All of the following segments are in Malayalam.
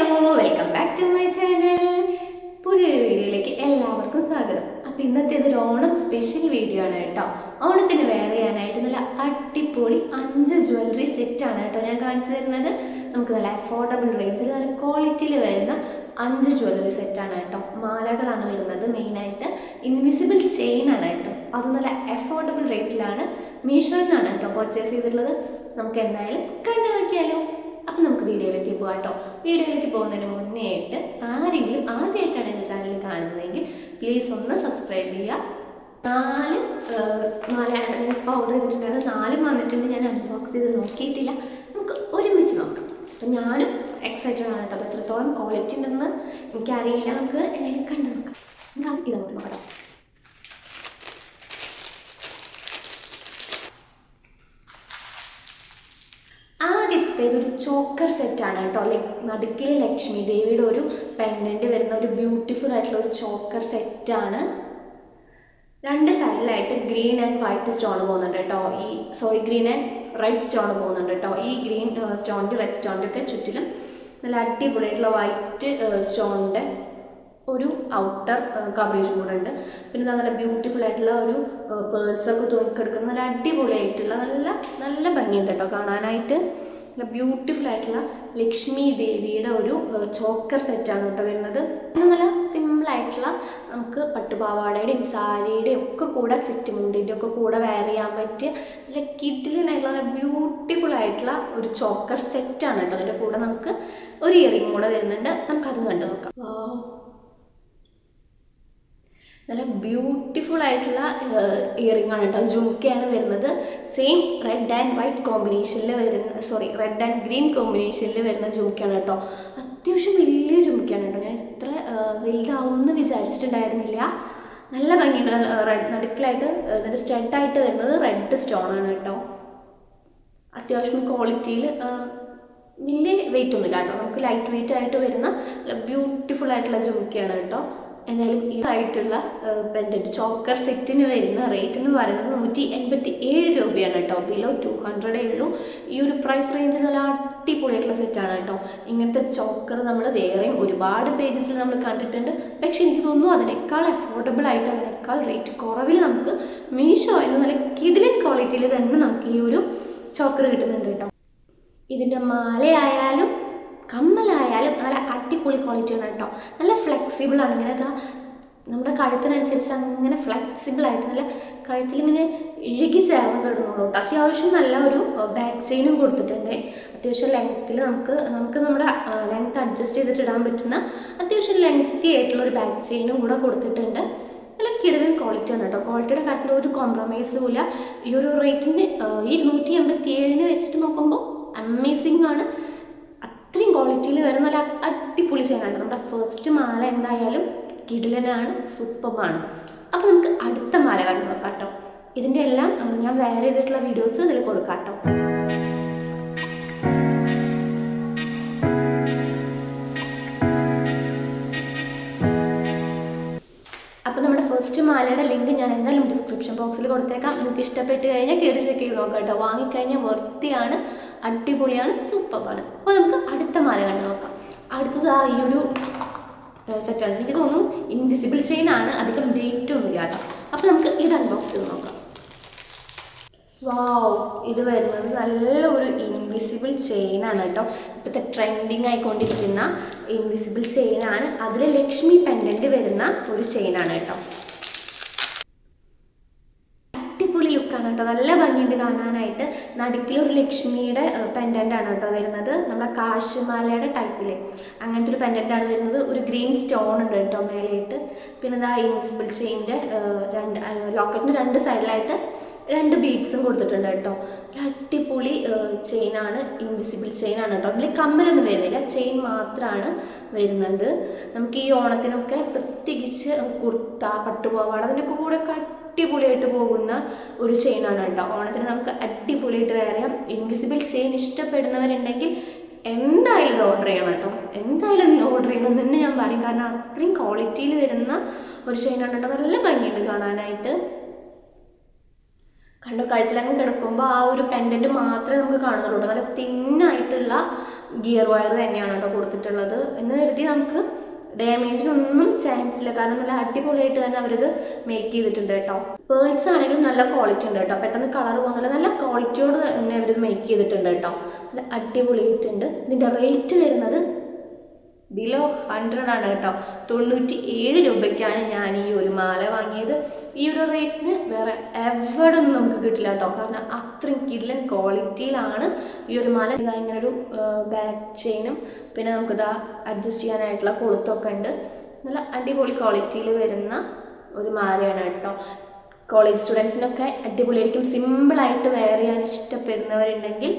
Welcome back to my channel. പുതിയൊരു വീഡിയോയിലേക്ക് എല്ലാവർക്കും സ്വാഗതം. അപ്പോൾ ഇന്നത്തേത് ഒരു ഓണം സ്പെഷ്യൽ വീഡിയോ ആണ് കേട്ടോ. ഓണത്തിന് വെയർ ചെയ്യാനായിട്ട് നല്ല അടിപൊളി 5 ജ്വല്ലറി സെറ്റാണ് കേട്ടോ ഞാൻ കാണിച്ചു തരുന്നത്. നമുക്ക് നല്ല അഫോർഡബിൾ റേഞ്ചിൽ നല്ല ക്വാളിറ്റിയിൽ വരുന്ന 5 ജ്വല്ലറി സെറ്റാണ് കേട്ടോ. മാലകളാണ് വരുന്നത്, മെയിനായിട്ട് ഇൻവിസിബിൾ ചെയിൻ ആണ് കേട്ടോ. അത് നല്ല അഫോർഡബിൾ റേറ്റിലാണ് മീഷോയിൽ നിന്നാണ് കേട്ടോ പർച്ചേസ് ചെയ്തിട്ടുള്ളത്. നമുക്ക് എന്തായാലും കണ്ടു നോക്കിയാലോ. അപ്പം നമുക്ക് വീഡിയോയിലേക്ക് പോകാം കേട്ടോ. വീഡിയോയിലേക്ക് പോകുന്നതിന് മുന്നേ ആയിട്ട് ആരെങ്കിലും ആദ്യമായിട്ടാണ് എൻ്റെ ചാനൽ കാണുന്നതെങ്കിൽ പ്ലീസ് ഒന്ന് സബ്സ്ക്രൈബ് ചെയ്യുക. 4 മാലയാണ് ഞാൻ ഇപ്പോൾ ഓർഡർ ചെയ്തിട്ടുണ്ടായിരുന്നു. 4 വന്നിട്ടുണ്ട്. ഞാൻ അൺബോക്സ് ചെയ്ത് നോക്കിയിട്ടില്ല. നമുക്ക് ഒരുമിച്ച് നോക്കാം. അപ്പം ഞാനും എക്സൈറ്റഡ് ആണ് കേട്ടോ. അത് എത്രത്തോളം ക്വാളിറ്റി ഉണ്ടെന്ന് എനിക്കറിയില്ല. നമുക്ക് എന്തെങ്കിലും കണ്ടു നോക്കാം. നമുക്ക് ഇതങ്ങോട്ട് നോക്കാം. ആദ്യത്തേതൊരു ചോക്കർ സെറ്റാണ് കേട്ടോ. നടുക്കിൽ ലക്ഷ്മി ദേവിയുടെ ഒരു പെൻഡൻറ്റ് വരുന്ന ഒരു ബ്യൂട്ടിഫുൾ ആയിട്ടുള്ള ഒരു ചോക്കർ സെറ്റാണ്. 2 സൈഡിലായിട്ട് ഗ്രീൻ ആൻഡ് വൈറ്റ് സ്റ്റോൺ പോകുന്നുണ്ട് കേട്ടോ. ഗ്രീൻ ആൻഡ് റെഡ് സ്റ്റോൺ പോകുന്നുണ്ട് കേട്ടോ. ഈ ഗ്രീൻ സ്റ്റോണിൻ്റെ റെഡ് സ്റ്റോണിൻ്റെ ഒക്കെ ചുറ്റിലും നല്ല അടിപൊളിയായിട്ടുള്ള വൈറ്റ് സ്റ്റോണിൻ്റെ ഒരു ഔട്ടർ കവറേജ് കൂടെ ഉണ്ട്. പിന്നെ നല്ല ബ്യൂട്ടിഫുൾ ആയിട്ടുള്ള ഒരു പേൾസൊക്കെ തൂങ്ങിക്കെടുക്കുന്ന നല്ല അടിപൊളിയായിട്ടുള്ള നല്ല ഭംഗിയുണ്ട് കേട്ടോ കാണാനായിട്ട്. നല്ല ബ്യൂട്ടിഫുൾ ആയിട്ടുള്ള ലക്ഷ്മി ദേവിയുടെ ഒരു ചോക്കർ സെറ്റാണ് കേട്ടോ വരുന്നത്. നല്ല സിമ്പിളായിട്ടുള്ള നമുക്ക് പട്ടുപാവാടയുടെയും സാരിയുടെയും ഒക്കെ കൂടെ സെറ്റ് മുണ്ടിൻ്റെ ഒക്കെ കൂടെ വെയർ ചെയ്യാൻ പറ്റിയ നല്ല കിഡിലിനായിട്ടുള്ള നല്ല ബ്യൂട്ടിഫുൾ ആയിട്ടുള്ള ഒരു ചോക്കർ സെറ്റാണ് കേട്ടോ. അതിൻ്റെ കൂടെ നമുക്ക് ഒരു ഇയറിംഗ് കൂടെ വരുന്നുണ്ട്. നമുക്കത് കണ്ടു നോക്കാം. നല്ല ബ്യൂട്ടിഫുൾ ആയിട്ടുള്ള ഇയറിംഗ് ആണ് കേട്ടോ. ജുംക്കയാണ് വരുന്നത്. സെയിം റെഡ് ആൻഡ് വൈറ്റ് കോമ്പിനേഷനിൽ റെഡ് ആൻഡ് ഗ്രീൻ കോമ്പിനേഷനിൽ വരുന്ന ജുംക്കയാണ് കേട്ടോ. അത്യാവശ്യം വലിയ ജുംക്കയാണ് കേട്ടോ. ഞാൻ ഇത്ര വലുതാവുമെന്ന് വിചാരിച്ചിട്ടുണ്ടായിരുന്നില്ല. നല്ല ഭംഗിയുണ്ട്. നടുക്കിലായിട്ട് ഇതിൻ്റെ സ്റ്റഡായിട്ട് വരുന്നത് റെഡ് സ്റ്റോണാണ് കേട്ടോ. അത്യാവശ്യം ക്വാളിറ്റിയിൽ വലിയ വെയിറ്റ് ഒന്നുമില്ല കേട്ടോ. നമുക്ക് ലൈറ്റ് വെയിറ്റ് ആയിട്ട് വരുന്ന ബ്യൂട്ടിഫുൾ ആയിട്ടുള്ള ജുംക്കയാണ് കേട്ടോ. എന്തായാലും ഇതായിട്ടുള്ള പെൻഡൻറ്റ് ചോക്കർ സെറ്റിന് വരുന്ന റേറ്റ് എന്ന് പറയുന്നത് 187 രൂപയാണ് കേട്ടോ. ബിലോ 200 ഉള്ളൂ. ഈ ഒരു പ്രൈസ് റേഞ്ചിൽ നല്ല അടിപൊളിയായിട്ടുള്ള സെറ്റാണ് കേട്ടോ. ഇങ്ങനത്തെ ചോക്കർ നമ്മൾ വേറെയും ഒരുപാട് പേജസിൽ നമ്മൾ കണ്ടിട്ടുണ്ട്. പക്ഷേ എനിക്ക് തോന്നുന്നു അതിനേക്കാൾ അഫോർഡബിൾ ആയിട്ട് അതിനേക്കാൾ റേറ്റ് കുറവിൽ നമുക്ക് മീഷോ എന്ന നല്ല കിടിലൻ ക്വാളിറ്റിയിൽ തന്നെ നമുക്ക് ഈ ഒരു ചോക്കർ കിട്ടുന്നുണ്ട് കേട്ടോ. ഇതിൻ്റെ മാലയായാലും കമ്മലായാലും നല്ല അടിപൊളി ക്വാളിറ്റിയാണ് കേട്ടോ. നല്ല ഫ്ലെക്സിബിളാണ്. ഇങ്ങനെ നമ്മുടെ കഴുത്തിനനുസരിച്ച് അങ്ങനെ ഫ്ലെക്സിബിളായിട്ട് നല്ല കഴുത്തിലിങ്ങനെ ഇഴുകി ചേർന്ന് കിടന്നോളൂ കേട്ടോ. അത്യാവശ്യം നല്ല ഒരു ബാക്ക് ചെയിനും കൊടുത്തിട്ടുണ്ട്. അത്യാവശ്യം ലെങ്ത്തിൽ നമുക്ക് നമ്മുടെ ലെങ്ത്ത് അഡ്ജസ്റ്റ് ചെയ്തിട്ട് ഇടാൻ പറ്റുന്ന അത്യാവശ്യം ലെങ്തി ആയിട്ടുള്ളൊരു ബാക്ക് ചെയിനും കൂടെ കൊടുത്തിട്ടുണ്ട്. നല്ല കിടലൻ ക്വാളിറ്റിയാണ് കേട്ടോ. ക്വാളിറ്റിയുടെ കാര്യത്തിൽ ഒരു കോംപ്രമൈസും ഇല്ല. ഈ ഒരു റേറ്റിന് ഈ 187 വെച്ചിട്ട് നോക്കുമ്പോൾ അമേസിംഗ് ആണ്. അത്രയും ക്വാളിറ്റിയിൽ വരുന്ന നല്ല അടിപൊളി ചെയിനാണ്. നമ്മുടെ ഫസ്റ്റ് മാല എന്തായാലും കിടിലനാണ്, സൂപ്പറാണ്. അപ്പോൾ നമുക്ക് അടുത്ത മാല കണ്ടു നോക്കാം കേട്ടോ. ഇതിൻ്റെ എല്ലാം ഞാൻ വെയർ ചെയ്തിട്ടുള്ള വീഡിയോസ് ഇതിൽ കൊടുക്കാം കേട്ടോ. അപ്പോൾ നമ്മുടെ ഫസ്റ്റ് മാലയുടെ ലിങ്ക് ഞാൻ എന്തായാലും ഡിസ്ക്രിപ്ഷൻ ബോക്സിൽ കൊടുത്തേക്കാം. നിങ്ങൾക്ക് ഇഷ്ടപ്പെട്ട് കഴിഞ്ഞാൽ കയറി ചെക്ക് ചെയ്ത് നോക്കാം കേട്ടോ. വാങ്ങിക്കഴിഞ്ഞാൽ വർത്തിയാണ്, അടിപൊളിയാണ്, സൂപ്പറാണ്. അപ്പോൾ നമുക്ക് അടുത്ത മാല കണ്ടു നോക്കാം. അടുത്തത് ഈ ഒരു സെറ്റാണ്. എനിക്ക് തോന്നുന്നു ഇൻവിസിബിൾ ചെയിൻ ആണ്, അധികം വെയിറ്റ് ഒന്നുമില്ല കേട്ടോ. അപ്പോൾ നമുക്ക് ഇത് അൺബോക്സ് ചെയ്ത് നോക്കാം. വാവ്, ഇത് വരുന്നത് നല്ല ഒരു ഇൻവിസിബിൾ ചെയിനാണ് കേട്ടോ. ഇപ്പോഴത്തെ ട്രെൻഡിങ് ആയിക്കൊണ്ടിരിക്കുന്ന ഇൻവിസിബിൾ ചെയിനാണ്. അതിൽ ലക്ഷ്മി പെൻഡൻറ്റ് വരുന്ന ഒരു ചെയിനാണ് കേട്ടോ. അടിപൊളി ലുക്കാണ് കേട്ടോ. നല്ല ഭംഗിയുണ്ട് കാണാനായിട്ട്. നടുക്കിലൊരു ലക്ഷ്മിയുടെ പെൻഡൻ്റാണ് കേട്ടോ വരുന്നത്. നമ്മുടെ കാശുമാലയുടെ ടൈപ്പിൽ അങ്ങനത്തെ ഒരു പെൻഡൻ്റാണ് വരുന്നത്. ഒരു ഗ്രീൻ സ്റ്റോൺ ഉണ്ട് കേട്ടോ മേലെയായിട്ട്. പിന്നെ ഇതാ ഇൻവിസിബിൾ ചെയിൻ്റെ ലോക്കറ്റിന് 2 സൈഡിലായിട്ട് 2 ബീഡ്സും കൊടുത്തിട്ടുണ്ട് കേട്ടോ. അടിപൊളി ചെയിനാണ്, ഇൻവിസിബിൾ ചെയിനാണ് കേട്ടോ. അതിൽ കമ്മലൊന്നും വരുന്നില്ല, ചെയിൻ മാത്രമാണ് വരുന്നത്. നമുക്ക് ഈ ഓണത്തിനൊക്കെ പ്രത്യേകിച്ച് കുർത്ത, പട്ടുപാവാട അതിൻ്റെയൊക്കെ കൂടെ അടിപൊളിയായിട്ട് പോകുന്ന ഒരു ചെയിനാണ് കേട്ടോ. ഓണത്തിന് നമുക്ക് അടിപൊളിയായിട്ട് വെയർ ചെയ്യാം. ഇൻവിസിബിൾ ചെയിൻ ഇഷ്ടപ്പെടുന്നവരുണ്ടെങ്കിൽ എന്തായാലും ഇത് ഓർഡർ ചെയ്യണം കേട്ടോ. എന്തായാലും ഓർഡർ ചെയ്യണം എന്ന് തന്നെ ഞാൻ പറയും. കാരണം അത്രയും ക്വാളിറ്റിയിൽ വരുന്ന ഒരു ചെയിനാണ് കേട്ടോ. നല്ല ഭംഗിയുണ്ട് കാണാനായിട്ട്. കണ്ടോ, കഴുത്തിലങ്ങ് കിടക്കുമ്പോൾ ആ ഒരു പെൻഡൻറ്റ് മാത്രമേ നമുക്ക് കാണുന്നുള്ളൂ. നല്ല തിന്നായിട്ടുള്ള ഗിയർ വയർ തന്നെയാണ് കേട്ടോ കൊടുത്തിട്ടുള്ളത്. എന്ന് കരുതി നമുക്ക് ഡാമേജിനൊന്നും ചാൻസ് ഇല്ല, കാരണം നല്ല അടിപൊളിയായിട്ട് തന്നെ അവരത് മേക്ക് ചെയ്തിട്ടുണ്ട് കേട്ടോ. പേൾസ് ആണെങ്കിലും നല്ല ക്വാളിറ്റി ഉണ്ട് കേട്ടോ, പെട്ടെന്ന് കളർ പോകുന്നില്ല, നല്ല ക്വാളിറ്റിയോട് തന്നെ അവരത് മേക്ക് ചെയ്തിട്ടുണ്ട് കേട്ടോ, നല്ല അടിപൊളിയായിട്ടുണ്ട്. ഇതിൻ്റെ റേറ്റ് വരുന്നത് ബിലോ 100 ആണ് കേട്ടോ. 97 രൂപയ്ക്കാണ് ഞാൻ ഈ ഒരു മാല വാങ്ങിയത്. ഈ ഒരു റേറ്റിന് വേറെ എവിടെ ഒന്നും നമുക്ക് കിട്ടില്ല കേട്ടോ, കാരണം അത്രയും കിഡ്ലൻ ക്വാളിറ്റിയിലാണ് ഈ ഒരു മാല. ഇങ്ങനെ ഒരു ബാക്ക് ചെയിനും പിന്നെ നമുക്കിതാ അഡ്ജസ്റ്റ് ചെയ്യാനായിട്ടുള്ള കൊളുത്തൊക്കെ ഉണ്ട്. നല്ല അടിപൊളി ക്വാളിറ്റിയിൽ വരുന്ന ഒരു മാലയാണ് കേട്ടോ. കോളേജ് സ്റ്റുഡൻസിനൊക്കെ അടിപൊളിയായിരിക്കും. സിമ്പിളായിട്ട് വെയർ ചെയ്യാൻ ഇഷ്ടപ്പെടുന്നവരുണ്ടെങ്കിൽ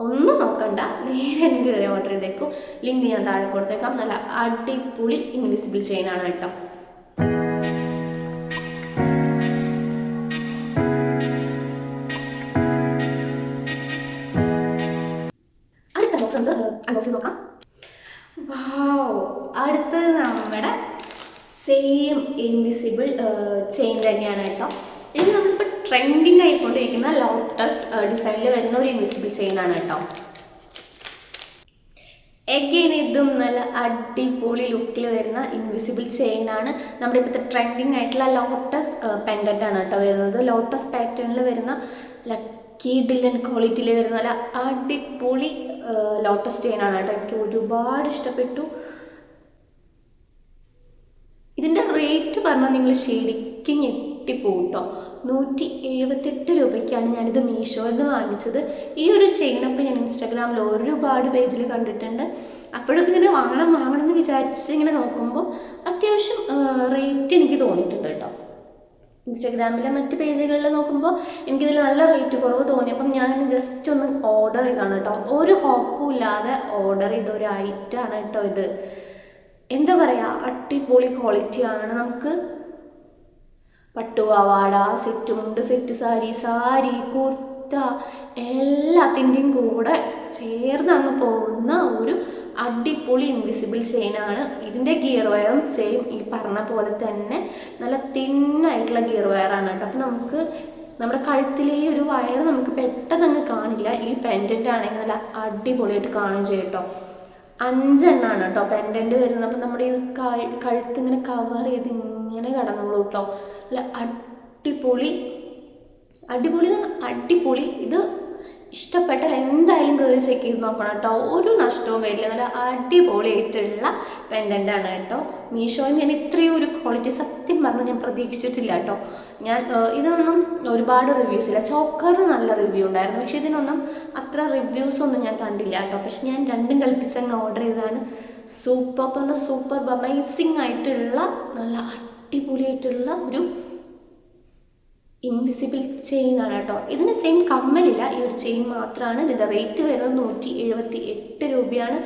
ഒന്നും നോക്കണ്ട, നേരെ എനിക്ക് കയറി ഓർഡർ ചെയ്തേക്കും. ലിങ്ക് ഞാൻ താഴെ കൊടുത്തേക്കാം. നല്ല അടിപൊളി ഇൻവിസിബിൾ ചെയിൻ ആണ് കേട്ടോ. അടുത്ത ബോക്സ് നമുക്ക് അൺബോക്സ് നോക്കാം. വാവ്, അടുത്തത് നമ്മുടെ സെയിം ഇൻവിസിബിൾ ചെയിൻ തന്നെയാണ് കേട്ടോ. ഇത് നമ്മളിപ്പോൾ ട്രെൻഡിങ് ആയിക്കൊണ്ടിരിക്കുന്ന ലോട്ടസ് ഡിസൈനിൽ വരുന്ന ഒരു ഇൻവിസിബിൾ ചെയിൻ ആണ് കേട്ടോ. എഗെയിൻ ഇതും നല്ല അടിപൊളി ലുക്കിൽ വരുന്ന ഇൻവിസിബിൾ ചെയിൻ ആണ്. നമ്മുടെ ഇപ്പോഴത്തെ ട്രെൻഡിങ് ആയിട്ടുള്ള ലോട്ടസ് പെൻഡൻ്റ് ആണ് കേട്ടോ വരുന്നത്. ലോട്ടസ് പാറ്റേണിൽ വരുന്ന ലക്കി ഡില്ലൻ ക്വാളിറ്റിയിൽ വരുന്ന നല്ല അടിപൊളി ലോട്ടസ് ചെയിൻ ആണ് കേട്ടോ. എനിക്ക് ഒരുപാട് ഇഷ്ടപ്പെട്ടു. ഇതിൻ്റെ റേറ്റ് പറഞ്ഞാൽ നിങ്ങൾ ശരിക്കും ഞെട്ടിപ്പോകും കേട്ടോ. 178 രൂപയ്ക്കാണ് ഞാനിത് മീഷോയിൽ നിന്ന് വാങ്ങിച്ചത്. ഈ ഒരു ചെയിനൊക്കെ ഞാൻ ഇൻസ്റ്റാഗ്രാമിൽ ഒരുപാട് പേജിൽ കണ്ടിട്ടുണ്ട്. അപ്പോഴൊക്കെ ഇങ്ങനെ വാങ്ങണം എന്ന് വിചാരിച്ച് ഇങ്ങനെ നോക്കുമ്പോൾ അത്യാവശ്യം റേറ്റ് എനിക്ക് തോന്നിയിട്ടുണ്ട് കേട്ടോ. ഇൻസ്റ്റാഗ്രാമിലെ മറ്റ് പേജുകളിൽ നോക്കുമ്പോൾ എനിക്കിതിൽ നല്ല റേറ്റ് കുറവ് തോന്നി. അപ്പം ഞാൻ ജസ്റ്റ് ഒന്ന് ഓർഡർ ചെയ്താണ് കേട്ടോ. ഒരു ഹോപ്പും ഇല്ലാതെ ഓർഡർ ചെയ്ത ഒരു ഐറ്റമാണ് കേട്ടോ ഇത്. എന്താ പറയുക, അടിപൊളി ക്വാളിറ്റിയാണ്. നമുക്ക് പട്ടുപാവാട, സെറ്റ് മുണ്ട്, സെറ്റ് സാരി, കുർത്ത എല്ലാത്തിൻ്റെയും കൂടെ ചേർന്ന് അങ്ങ് പോകുന്ന ഒരു അടിപൊളി ഇൻവിസിബിൾ ചെയിനാണ്. ഇതിൻ്റെ ഗിയർ വയറും സെയിം ഈ പറഞ്ഞ പോലെ തന്നെ നല്ല തിന്നായിട്ടുള്ള ഗിയർ വയറാണ് കേട്ടോ. അപ്പം നമുക്ക് നമ്മുടെ കഴുത്തിലെ ഒരു വയർ നമുക്ക് പെട്ടെന്ന് അങ്ങ് കാണില്ല. ഈ പെൻഡൻ്റ് ആണെങ്കിൽ നല്ല അടിപൊളിയായിട്ട് കാണുകയും ചെയ്യും കേട്ടോ. 5 എണ്ണമാണ് കേട്ടോ പെൻഡൻ്റ് വരുന്നത്. അപ്പം നമ്മുടെ ഈ കഴുത്തിങ്ങനെ കവർ ചെയ്ത് ഇങ്ങനെ കടന്നോളൂ കേട്ടോ. അല്ല അടിപൊളി. ഇത് ഇഷ്ടപ്പെട്ടാൽ എന്തായാലും കയറി ചെക്ക് ചെയ്ത് നോക്കണം കേട്ടോ. ഒരു നഷ്ടവും വരില്ല. നല്ല അടിപൊളിയായിട്ടുള്ള പെൻഡൻ്റ് ആണ് കേട്ടോ. മീഷോയിൽ ഞാൻ ഇത്രയും ഒരു ക്വാളിറ്റി സത്യം പറഞ്ഞാൽ ഞാൻ പ്രതീക്ഷിച്ചിട്ടില്ല കേട്ടോ. ഞാൻ ഇതൊന്നും ഒരുപാട് റിവ്യൂസ് ഇല്ല. ചോക്കറിന് നല്ല റിവ്യൂ ഉണ്ടായിരുന്നു, പക്ഷേ ഇതിനൊന്നും അത്ര റിവ്യൂസ് ഒന്നും ഞാൻ കണ്ടില്ല കേട്ടോ. പക്ഷെ ഞാൻ രണ്ടും കൽപ്പിച്ചങ്ങ് ഓർഡർ ചെയ്തതാണ്. സൂപ്പർ അമേസിങ് ആയിട്ടുള്ള നല്ല അടിപൊളിയായിട്ടുള്ള ഒരു ഇൻവിസിബിൾ ചെയിൻ ആണ് കേട്ടോ. ഇതിന് സെയിം കമ്മലില്ല, ഈ ഒരു ചെയിൻ മാത്രമാണ്. ഇതിൻ്റെ റേറ്റ് വരുന്നത് 178 രൂപയാണ്.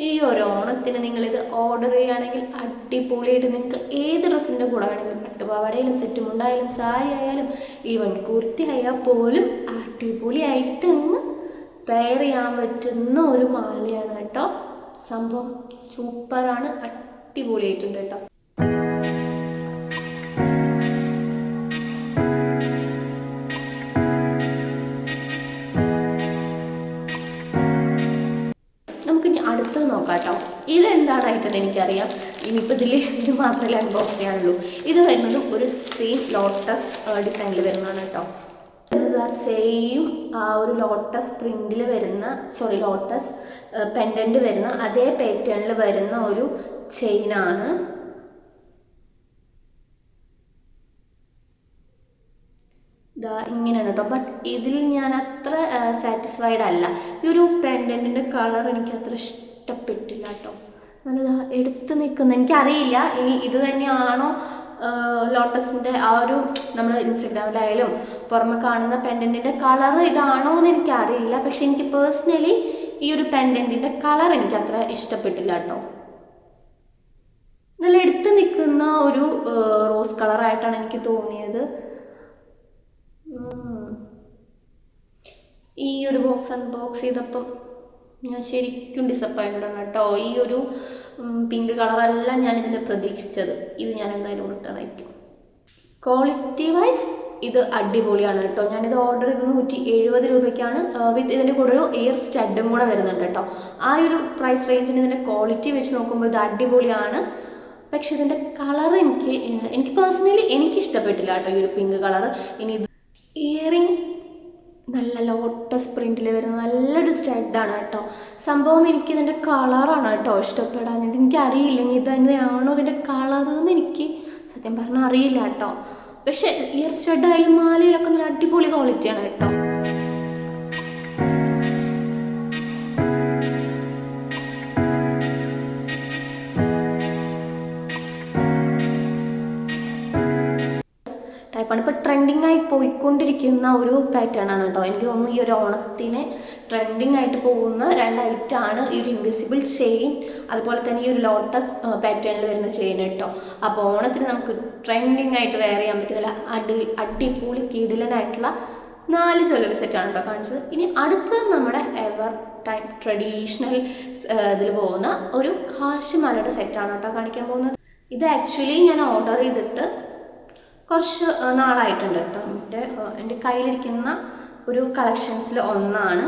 ഈ ഒരു ഓണത്തിന് നിങ്ങളിത് ഓർഡർ ചെയ്യുകയാണെങ്കിൽ അടിപൊളിയായിട്ട് നിങ്ങൾക്ക് ഏത് ഡ്രസ്സിൻ്റെ കൂടെ വേണമെങ്കിലും, പട്ടുപാവാടയിലും സെറ്റ് മുണ്ടായാലും സാരി ആയാലും ഈവൻ കുർത്തി ആയാൽ പോലും അടിപൊളിയായിട്ട് അങ്ങ് പെയർ ചെയ്യാൻ പറ്റുന്ന ഒരു മാലയാണ് കേട്ടോ. സംഭവം സൂപ്പറാണ്, അടിപൊളിയായിട്ടുണ്ട് കേട്ടോ. നമുക്കിനി അടുത്തത് നോക്കാം കേട്ടോ. ഇതെന്താണായിട്ടെന്ന് എനിക്കറിയാം. ഇനിയിപ്പോൾ ഇത് മാത്രമല്ല അൺബോക്സ് ചെയ്യാനുള്ളൂ. ഇത് വരുന്നത് ഒരു സെയിം ലോട്ടസ് ഡിസൈനിൽ വരുന്നതാണ് കേട്ടോ. സെയിം ഒരു ലോട്ടസ് പ്രിൻറ്റിൽ വരുന്ന ലോട്ടസ് പെൻഡൻ്റ് വരുന്ന അതേ പാറ്റേണിൽ വരുന്ന ഒരു ചെയിനാണ്. ഇതാ ഇങ്ങനെയാണ് കേട്ടോ. ബട്ട് ഇതിൽ ഞാൻ അത്ര സാറ്റിസ്ഫൈഡ് അല്ല. ഈ ഒരു പെൻഡൻറ്റിൻ്റെ കളർ എനിക്ക് അത്ര ഇഷ്ടപ്പെട്ടില്ല കേട്ടോ. നല്ലതാ എടുത്ത് നിൽക്കുന്ന, എനിക്കറിയില്ല ഇനി ഇത് തന്നെയാണോ ലോട്ടസിൻ്റെ ആ ഒരു നമ്മൾ ഇൻസ്റ്റഗ്രാമിലായാലും പുറമെ കാണുന്ന പെൻഡൻറ്റിൻ്റെ കളർ ഇതാണോ എന്ന് എനിക്കറിയില്ല. പക്ഷെ എനിക്ക് പേഴ്സണലി ഈ ഒരു പെൻഡൻറ്റിൻ്റെ കളർ എനിക്ക് അത്ര ഇഷ്ടപ്പെട്ടില്ല കേട്ടോ. നല്ല എടുത്ത് നിൽക്കുന്ന ഒരു റോസ് കളറായിട്ടാണ് എനിക്ക് തോന്നിയത്. ഈ ഒരു ബോക്സ് അൺബോക്സ് ചെയ്തപ്പം ഞാൻ ശരിക്കും ഡിസപ്പോയിൻറ്റഡ് ആണ് കേട്ടോ. ഈ ഒരു പിങ്ക് കളറല്ല ഞാനിതിൻ്റെ പ്രതീക്ഷിച്ചത്. ഇത് ഞാൻ എന്തായാലും റിട്ടേൺ അയക്കും. ക്വാളിറ്റി വൈസ് ഇത് അടിപൊളിയാണ് കേട്ടോ. ഞാനിത് ഓർഡർ ചെയ്തത് 170 രൂപയ്ക്കാണ്. വിത്ത് ഇതിൻ്റെ കൂടെ ഒരു ഇയർ സ്റ്റഡും കൂടെ വരുന്നുണ്ട് കേട്ടോ. ആ ഒരു പ്രൈസ് റേഞ്ചിന് ഇതിൻ്റെ ക്വാളിറ്റി വെച്ച് നോക്കുമ്പോൾ ഇത് അടിപൊളിയാണ്. പക്ഷെ ഇതിൻ്റെ കളർ എനിക്ക് പേഴ്സണലി എനിക്ക് ഇഷ്ടപ്പെട്ടില്ല കേട്ടോ, ഈ ഒരു പിങ്ക് കളർ. ഇനി ഇത് ഇയറിങ് നല്ല ലോട്ടസ് പ്രിൻറ്റിൽ വരുന്ന നല്ലൊരു സ്റ്റഡാണ് കേട്ടോ. സംഭവം എനിക്കിതിൻ്റെ കളറാണ് കേട്ടോ ഇഷ്ടപ്പെടാഞ്ഞത്. എനിക്കറിയില്ല ഇനി ഇത് തന്നെയാണോ ഇതിൻ്റെ കളറെന്ന് എനിക്ക് സത്യം പറഞ്ഞാൽ അറിയില്ല കേട്ടോ. പക്ഷെ ഇയർ സ്റ്റഡായാലും മാലയിലൊക്കെ നല്ല അടിപൊളി ക്വാളിറ്റിയാണ് കേട്ടോ. ടൈപ്പാണ് ഇപ്പോൾ ട്രെൻഡിങ് ആയി പോയിക്കൊണ്ടിരിക്കുന്ന ഒരു പാറ്റേൺ ആണ് കേട്ടോ. എനിക്ക് തോന്നുന്നു ഈ ഒരു ഓണത്തിന് ട്രെൻഡിങ് ആയിട്ട് പോകുന്ന 2 ഐറ്റമാണ് ഈ ഒരു ഇൻവിസിബിൾ ചെയിൻ, അതുപോലെ തന്നെ ഈ ഒരു ലോട്ടസ് പാറ്റേണിൽ വരുന്ന ചെയിൻ കേട്ടോ. അപ്പോൾ ഓണത്തിന് നമുക്ക് ട്രെൻഡിങ് ആയിട്ട് വെയർ ചെയ്യാൻ പറ്റുന്നില്ല അടിപൊളി കിടിലനായിട്ടുള്ള 4 ജ്വല്ലറി സെറ്റാണ് കേട്ടോ കാണിച്ചത്. ഇനി അടുത്തത് നമ്മുടെ എവർ ടൈം ട്രഡീഷണൽ ഇതിൽ പോകുന്ന ഒരു കാശിമാലയുടെ സെറ്റാണ് കേട്ടോ കാണിക്കാൻ പോകുന്നത്. ഇത് ആക്ച്വലി ഞാൻ ഓർഡർ ചെയ്തിട്ട് കുറച്ച് നാളായിട്ടുണ്ട് കേട്ടോ. എൻ്റെ കയ്യിലിരിക്കുന്ന ഒരു കളക്ഷൻസിൽ ഒന്നാണ്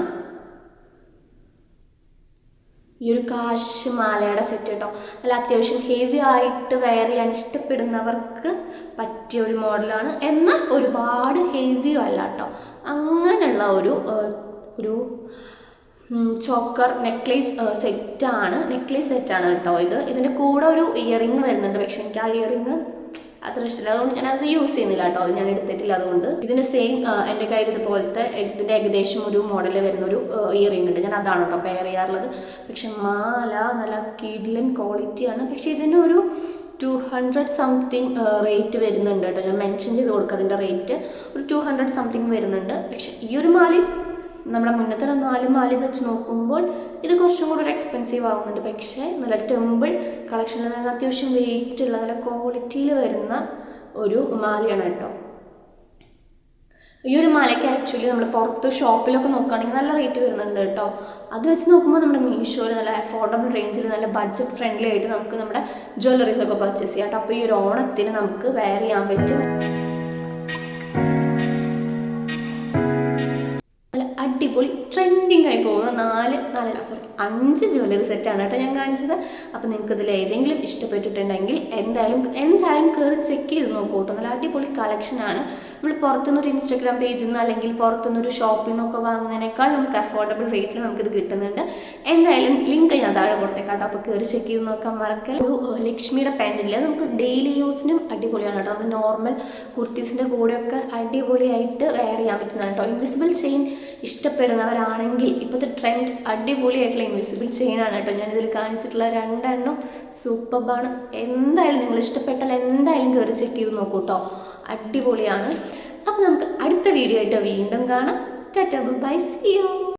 ഈ ഒരു കാശ് മാലയുടെ സെറ്റ് കേട്ടോ. നല്ല അത്യാവശ്യം ഹെവി ആയിട്ട് വെയർ ചെയ്യാൻ ഇഷ്ടപ്പെടുന്നവർക്ക് പറ്റിയ ഒരു മോഡലാണ്. എന്നാൽ ഒരുപാട് ഹെവിയും അല്ല കേട്ടോ. അങ്ങനെയുള്ള ഒരു ചോക്കർ നെക്ലേസ് സെറ്റാണ് കേട്ടോ. ഇതിൻ്റെ കൂടെ ഒരു ഇയറിങ് വരുന്നുണ്ട്. പക്ഷെ എനിക്ക് ആ ഇയറിങ് അത്ര ഇഷ്ടമില്ല, അതുകൊണ്ട് ഞാനത് യൂസ് ചെയ്യുന്നില്ല കേട്ടോ. അത് ഞാൻ എടുത്തിട്ടില്ല. അതുകൊണ്ട് ഇതിൻ്റെ സെയിം എൻ്റെ കയ്യിൽ ഇതുപോലത്തെ ഇതിൻ്റെ ഏകദേശം ഒരു മോഡലിൽ വരുന്നൊരു ഇയറിംഗ് ഉണ്ട്. ഞാൻ അതാണ് കേട്ടോ പെയർ ചെയ്യാറുള്ളത്. പക്ഷെ മാല നല്ല കിടിലൻ ക്വാളിറ്റിയാണ്. പക്ഷേ ഇതിനൊരു 200 സംതിങ് റേറ്റ് വരുന്നുണ്ട് കേട്ടോ. ഞാൻ മെൻഷൻ ചെയ്ത് കൊടുക്കുക അതിൻ്റെ റേറ്റ് ഒരു 200 സംതിങ് വരുന്നുണ്ട്. പക്ഷെ ഈ ഒരു മാലയും നമ്മുടെ മുന്നത്തെ 4 മാലയും വെച്ച് നോക്കുമ്പോൾ ഇത് കുറച്ചും കൂടി ഒരു എക്സ്പെൻസീവ് ആവുന്നുണ്ട്. പക്ഷേ നല്ല ടെമ്പിൾ കളക്ഷനിൽ നല്ല അത്യാവശ്യം വെയിറ്റ് ഉള്ള നല്ല ക്വാളിറ്റിയിൽ വരുന്ന ഒരു മാലയാണ് കേട്ടോ. ഈ ഒരു മാലയ്ക്ക് ആക്ച്വലി നമ്മൾ പുറത്ത് ഷോപ്പിലൊക്കെ നോക്കുകയാണെങ്കിൽ നല്ല റേറ്റ് വരുന്നുണ്ട് കേട്ടോ. അത് വെച്ച് നോക്കുമ്പോൾ നമ്മുടെ മീഷോയിൽ നല്ല അഫോർഡബിൾ റേഞ്ചിൽ നല്ല ബഡ്ജറ്റ് ഫ്രണ്ട്ലി ആയിട്ട് നമുക്ക് നമ്മുടെ ജ്വല്ലറീസ് ഒക്കെ പർച്ചേസ് ചെയ്യാം കേട്ടോ. അപ്പോൾ ഈ ഒരു ഓണത്തിന് നമുക്ക് വെയർ ചെയ്യാൻ പറ്റും അടിപൊളി ട്രെൻഡിങ് ആയി പോകുന്ന 5 ജ്വല്ലറി സെറ്റാണ് കേട്ടോ ഞാൻ കാണിച്ചത്. അപ്പോൾ നിങ്ങൾക്ക് ഇതിൽ ഏതെങ്കിലും ഇഷ്ടപ്പെട്ടിട്ടുണ്ടെങ്കിൽ എന്തായാലും കയറി ചെക്ക് ചെയ്ത് നോക്കൂ കേട്ടോ. നല്ല അടിപൊളി കളക്ഷനാണ്. നമ്മൾ പുറത്തുനിന്നൊരു ഇൻസ്റ്റാഗ്രാം പേജിൽ നിന്ന് അല്ലെങ്കിൽ പുറത്തുനിന്നൊരു ഷോപ്പിൽ നിന്നൊക്കെ വാങ്ങുന്നതിനേക്കാൾ നമുക്ക് അഫോർഡബിൾ റേറ്റിൽ നമുക്കിത് കിട്ടുന്നുണ്ട്. എന്തായാലും ലിങ്ക് ഞാൻ താഴെ കൊടുത്തേക്കാം കേട്ടോ. അപ്പോൾ കയറി ചെക്ക് ചെയ്ത് നോക്കാൻ മറക്കല്ല. ഒരു ലക്ഷ്മിയുടെ പാൻറ്റില്ല, നമുക്ക് ഡെയിലി യൂസിനും അടിപൊളിയാണ് കേട്ടോ. നമ്മൾ നോർമൽ കുർത്തീസിൻ്റെ കൂടെയൊക്കെ അടിപൊളിയായിട്ട് വെയർ ചെയ്യാൻ പറ്റുന്നതാണ് കേട്ടോ. ഇൻവിസിബിൾ ചെയിൻ ഇഷ്ടപ്പെടുന്നവരാണെങ്കിൽ ഇപ്പോഴത്തെ ട്രെൻഡ് അടിപൊളിയായിട്ടുള്ള ഇൻവിസിബിൾ ചെയിനാണ് കേട്ടോ. ഞാനിതിൽ കാണിച്ചിട്ടുള്ള 2 എണ്ണം സൂപ്പർബാണ്. എന്തായാലും നിങ്ങൾ ഇഷ്ടപ്പെട്ടാൽ എന്തായാലും കയറി ചെക്ക് ചെയ്ത് നോക്കൂ കേട്ടോ. അടിപൊളിയാണ്. അപ്പോൾ നമുക്ക് അടുത്ത വീഡിയോ ആയിട്ട് വീണ്ടും കാണാം. Tata bye, see U.